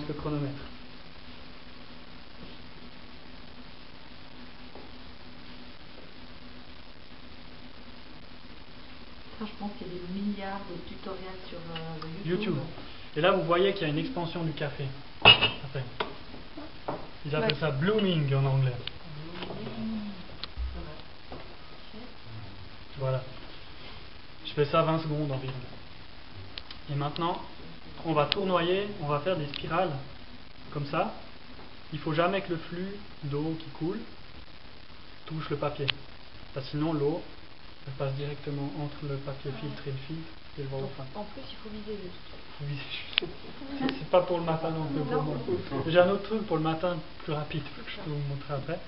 lance le chronomètre. Ça, je pense qu'il y a des milliards de tutoriels sur YouTube. Et là, vous voyez qu'il y a une expansion du café. Après. Ils appellent ça blooming en anglais. Voilà. Je fais ça 20 secondes environ. Et maintenant, on va tournoyer, on va faire des spirales comme ça. Il ne faut jamais que le flux d'eau qui coule touche le papier. Parce que sinon, l'eau elle passe directement entre le papier filtre et le filtre et le va au fond. En plus, il faut viser juste. C'est pas pour le matin non plus pour moi. J'ai un autre truc pour le matin plus rapide que je peux vous montrer après.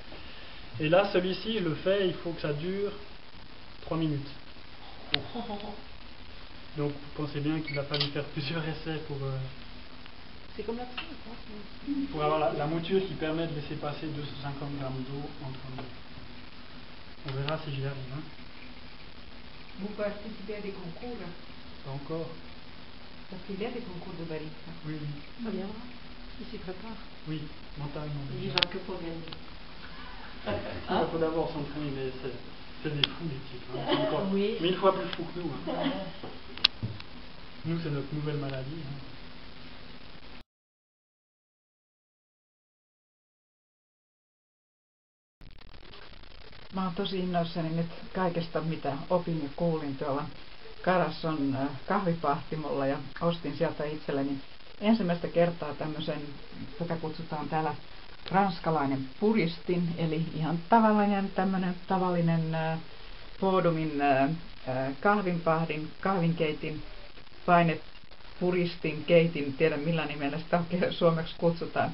Et là, celui-ci, je le fais, il faut que ça dure 3 minutes. Donc, vous pensez bien qu'il a fallu faire plusieurs essais pour C'est comme la piscine, quoi. pour avoir la mouture qui permet de laisser passer 250 grammes d'eau entre les deux. On verra si j'y arrive. Hein. Vous participez à des concours? Pas encore. Parce qu'il y a des concours de barista. Oui, oui. Ça viendra. Il s'y prépare. Oui, mentalement. Il va que pour gagner. Il faut d'abord s'entraîner, mais c'est des fous les types. Hein. Ils sont encore 1000 fois plus fous que nous. Hein. Nous, c'est notre nouvelle maladie. Hein. Mä oon tosi innoissani nyt kaikesta, mitä opin ja kuulin tuolla Carasson kahvipahtimolla ja ostin sieltä itselleni ensimmäistä kertaa tämmöisen, tätä kutsutaan täällä ranskalainen puristin, eli ihan tavallinen Podumin kahvinpahdin, kahvinkeitin, painepuristin, keitin, tiedä millä nimellä sitä oikein suomeksi kutsutaan.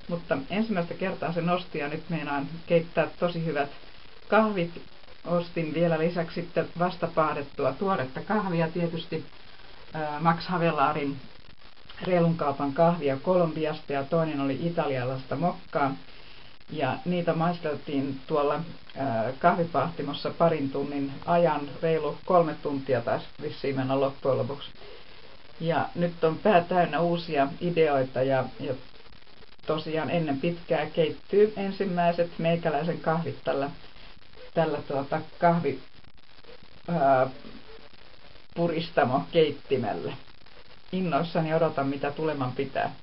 Mutta ensimmäistä kertaa se nosti ja nyt meinaan keittää tosi hyvät kahvit. Ostin vielä lisäksi sitten vastapahdettua tuoretta kahvia, tietysti Max Havelarin reilun kaupan kahvia Kolumbiasta ja toinen oli italialaista mokkaa. Ja niitä maisteltiin tuolla kahvipahtimossa parin tunnin ajan, reilu 3 tuntia taisi vissiin mennä loppujen lopuksi. Ja nyt on pää täynnä uusia ideoita ja tosiaan ennen pitkää keittyy ensimmäiset meikäläisen kahvit tällä puristamo keittimellä. Innoissani odotan mitä tuleman pitää.